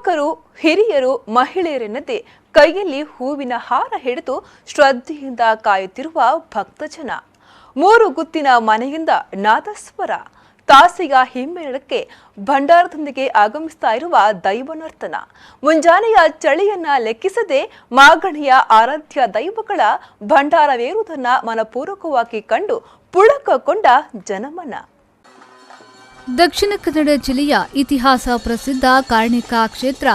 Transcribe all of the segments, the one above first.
ಯುವಕರು, ಹಿರಿಯರು, ಮಹಿಳೆಯರೆನ್ನದೇ ಕೈಯಲ್ಲಿ ಹೂವಿನ ಹಾರ ಹಿಡಿದು ಶ್ರದ್ಧೆಯಿಂದ ಕಾಯುತ್ತಿರುವ ಭಕ್ತಜನ. 3 ಗುತ್ತಿನ ಮನೆಯಿಂದ ನಾದಸ್ವರ, ತಾಸಿಗ ಹಿಮ್ಮೇಳಕ್ಕೆ ಭಂಡಾರದೊಂದಿಗೆ ಆಗಮಿಸ್ತಾ ಇರುವ ದೈವನರ್ತನ. ಮುಂಜಾನೆಯ ಚಳಿಯನ್ನ ಲೆಕ್ಕಿಸದೆ ಮಾಗಣಿಯ ಆರಾಧ್ಯ ದೈವಗಳ ಭಂಡಾರವೇರುವುದನ್ನ ಮನಪೂರ್ವಕವಾಗಿ ಕಂಡು ಪುಳಕಗೊಂಡ ಜನಮನ. ದಕ್ಷಿಣ ಕನ್ನಡ ಜಿಲ್ಲೆಯ ಇತಿಹಾಸ ಪ್ರಸಿದ್ಧ ಕಾರ್ಣಿಕ ಕ್ಷೇತ್ರ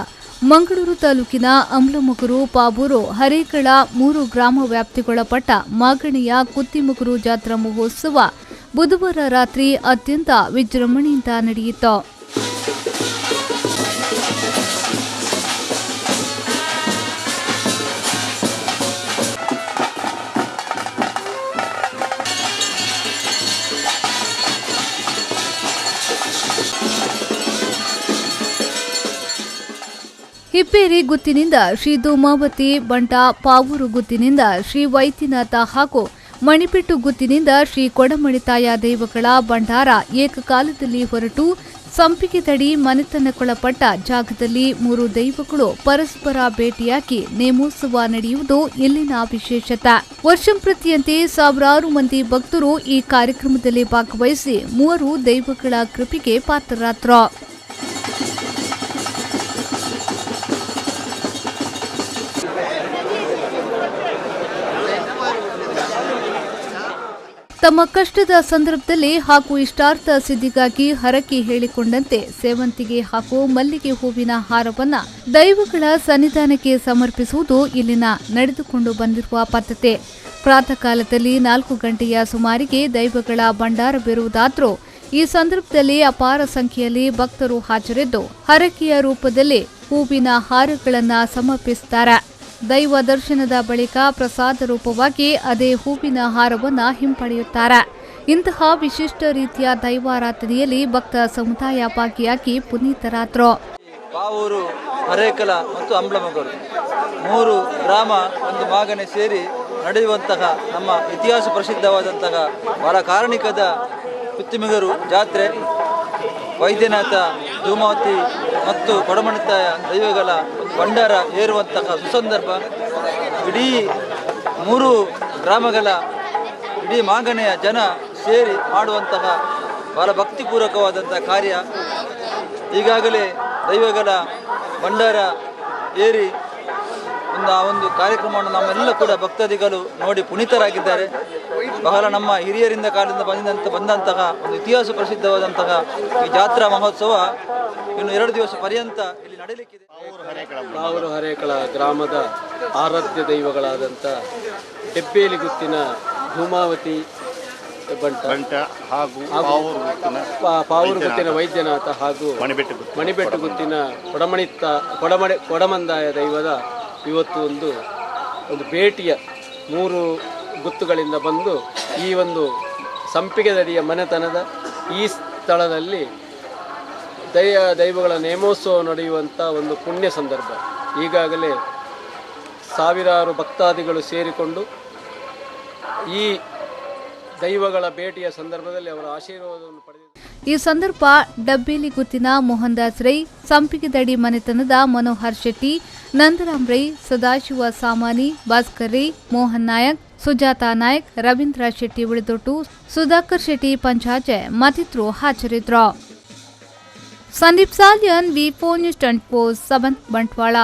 ಮಂಗಳೂರು ತಾಲೂಕಿನ ಅಮ್ಲಮುಗುರು, ಪಾಬೂರು, ಹರೇಕಳ 3 ಗ್ರಾಮ ವ್ಯಾಪ್ತಿಗೊಳಪಟ್ಟ ಮಾಗಣಿಯ ಕುತ್ತಿಮುಗುರು ಜಾತ್ರಾ ಮಹೋತ್ಸವ ಬುಧವಾರ ರಾತ್ರಿ ಅತ್ಯಂತ ವಿಜೃಂಭಣೆಯಿಂದ ನಡೆಯಿತು. ಹಿಪ್ಪೇರಿ ಗುತ್ತಿನಿಂದ ಶ್ರೀ ಧೂಮಾವತಿ ಬಂಟ, ಪಾವೂರು ಗುತ್ತಿನಿಂದ ಶ್ರೀ ವೈದ್ಯನಾಥ ಹಾಗೂ ಮಣಿಪೆಟ್ಟು ಗುತ್ತಿನಿಂದ ಶ್ರೀ ಕೊಡಮಣಿತಾಯ ದೈವಗಳ ಭಂಡಾರ ಏಕಕಾಲದಲ್ಲಿ ಹೊರಟು ಸಂಪಿಗೆ ತಡಿ ಮನೆತನಕ್ಕೊಳಪಟ್ಟ ಜಾಗದಲ್ಲಿ 3 ದೈವಗಳು ಪರಸ್ಪರ ಭೇಟಿಯಾಗಿ ನೇಮೋತ್ಸವ ನಡೆಯುವುದು ಇಲ್ಲಿನ ವಿಶೇಷತೆ. ವರ್ಷಂಪ್ರತಿಯಂತೆ ಸಾವಿರಾರು ಮಂದಿ ಭಕ್ತರು ಈ ಕಾರ್ಯಕ್ರಮದಲ್ಲಿ ಭಾಗವಹಿಸಿ 3 ದೈವಗಳ ಕೃಪೆಗೆ ಪಾತ್ರರಾದರು. ತಮ್ಮ ಕಷ್ಟದ ಸಂದರ್ಭದಲ್ಲಿ ಹಾಗೂ ಇಷ್ಟಾರ್ಥ ಸಿದ್ಧಿಗಾಗಿ ಹರಕೆ ಹೇಳಿಕೊಂಡಂತೆ ಸೇವಂತಿಗೆ ಹಾಗೂ ಮಲ್ಲಿಗೆ ಹೂವಿನ ಹಾರವನ್ನ ದೈವಗಳ ಸನ್ನಿಧಾನಕ್ಕೆ ಸಮರ್ಪಿಸುವುದು ಇಲ್ಲಿನ ನಡೆದುಕೊಂಡು ಬಂದಿರುವ ಪದ್ಧತಿ. ಪ್ರಾತಃ ಕಾಲದಲ್ಲಿ 4 ಗಂಟೆಯ ಸುಮಾರಿಗೆ ದೈವಗಳ ಭಂಡಾರ ಬೀರುವುದಾದರೂ ಈ ಸಂದರ್ಭದಲ್ಲಿ ಅಪಾರ ಸಂಖ್ಯೆಯಲ್ಲಿ ಭಕ್ತರು ಹಾಜರಿದ್ದು ಹರಕೆಯ ರೂಪದಲ್ಲಿ ಹೂವಿನ ಹಾರಗಳನ್ನು ಸಮರ್ಪಿಸುತ್ತಾರೆ. ದೈವ ದರ್ಶನದ ಬಳಿಕ ಪ್ರಸಾದ ರೂಪವಾಗಿ ಅದೇ ಹೂವಿನ ಹಾರವನ್ನು ಹಿಂಪಡೆಯುತ್ತಾರೆ. ಇಂತಹ ವಿಶಿಷ್ಟ ರೀತಿಯ ದೈವಾರಾಧನೆಯಲ್ಲಿ ಭಕ್ತ ಸಮುದಾಯ ಭಾಗಿಯಾಗಿ ಪುನೀತರಾದರು. ಪಾವೂರು, ಹರೇಕಲ ಮತ್ತು ಅಮ್ಲಮುಗುರು 3 ಗ್ರಾಮ ಒಂದು ಮಾಗಣೆ ಸೇರಿ ನಡೆಯುವಂತಹ ನಮ್ಮ ಇತಿಹಾಸ ಪ್ರಸಿದ್ಧವಾದಂತಹ ಬಹಳ ಕಾರಣಿಕದ ಕುತ್ತಿಮುಗುರು ಜಾತ್ರೆ, ವೈದ್ಯನಾಥ, ಧೂಮಾವತಿ ಮತ್ತು ಕೊಡಮಣಿತಾಯ ದೈವಗಳ ಭಂಡಾರ ಏರುವಂತಹ ಸುಸಂದರ್ಭ. ಇಡೀ 3 ಗ್ರಾಮಗಳ ಇಡೀ ಮಾಗಣೆಯ ಜನ ಸೇರಿ ಮಾಡುವಂತಹ ಬಹಳ ಭಕ್ತಿಪೂರ್ವಕವಾದಂತಹ ಕಾರ್ಯ. ಈಗಾಗಲೇ ದೈವಗಳ ಭಂಡಾರ ಏರಿ ಒಂದು ಕಾರ್ಯಕ್ರಮವನ್ನು ನಮ್ಮೆಲ್ಲ ಕೂಡ ಭಕ್ತಾದಿಗಳು ನೋಡಿ ಪುನೀತರಾಗಿದ್ದಾರೆ. ಬಹಳ ನಮ್ಮ ಹಿರಿಯರಿಂದ ಕಾಲದಿಂದ ಬಂದಂತಹ ಒಂದು ಇತಿಹಾಸ ಪ್ರಸಿದ್ಧವಾದಂತಹ ಈ ಜಾತ್ರಾ ಮಹೋತ್ಸವ ಇನ್ನು 2 ದಿವಸ ಪರ್ಯಂತ ಇಲ್ಲಿ ನಡೆಯಲಿಕ್ಕಿದೆ. ಪಾವೂರು ಹರೇಕಳ ಗ್ರಾಮದ ಆರಾಧ್ಯ ದೈವಗಳಾದಂಥ ಹೆಬ್ಬೇಲಿ ಗುತ್ತಿನ ಧೂಮಾವತಿ ಬಂಟ ಹಾಗೂ ಪಾವೂರು ಗುತ್ತಿನ ವೈದ್ಯನಾಥ ಹಾಗೂ ಮಣಿಬೆಟ್ಟು ಗುತ್ತಿನ ಕೊಡಮಂದಾಯ ದೈವದ ಇವತ್ತು ಒಂದು ಭೇಟಿಯ 3 ಗುತ್ತುಗಳಿಂದ ಬಂದು ಈ ಒಂದು ಸಂಪಿಗೆ ದಡಿಯ ಮನೆತನದ ಈ ಸ್ಥಳದಲ್ಲಿ ದೈವಗಳ ನೇಮೋತ್ಸವ ನಡೆಯುವಂಥ ಒಂದು ಪುಣ್ಯ ಸಂದರ್ಭ. ಈಗಾಗಲೇ ಸಾವಿರಾರು ಭಕ್ತಾದಿಗಳು ಸೇರಿಕೊಂಡು ಈ ದೈವಗಳ ಭೇಟಿಯ ಸಂದರ್ಭದಲ್ಲಿ ಅವರ ಆಶೀರ್ವಾದವನ್ನು ಪಡೆದಿದ್ದಾರೆ. ಈ ಸಂದರ್ಭ ಡಬ್ಬೇಲಿ ಗುತ್ತಿನ ಮೋಹನ್ ದಾಸ್ ರೈ, ಸಂಪಿಗೆ ದಡಿ ಮನೆತನದ ಮನೋಹರ್ ಶೆಟ್ಟಿ, ನಂದರಾಮ್ ರೈ, ಸದಾಶಿವ ಸಾಮಾನಿ, ಭಾಸ್ಕರ್ ರೈ, ಮೋಹನ್ ನಾಯಕ್, ಸುಜಾತಾ ನಾಯಕ್, ರವೀಂದ್ರ ಶೆಟ್ಟಿ ಉಳಿದೊಟ್ಟು, ಸುಧಾಕರ್ ಶೆಟ್ಟಿ ಪಂಚಾಜೆ ಮತ್ತಿತರರು ಹಾಜರಿದ್ದರು. ಸಂದೀಪ್ ಸಾಲ್ಯನ್, ವಿ4 ನ್ಯೂಸ್ 24/7 ಬಂಟ್ವಾಳ.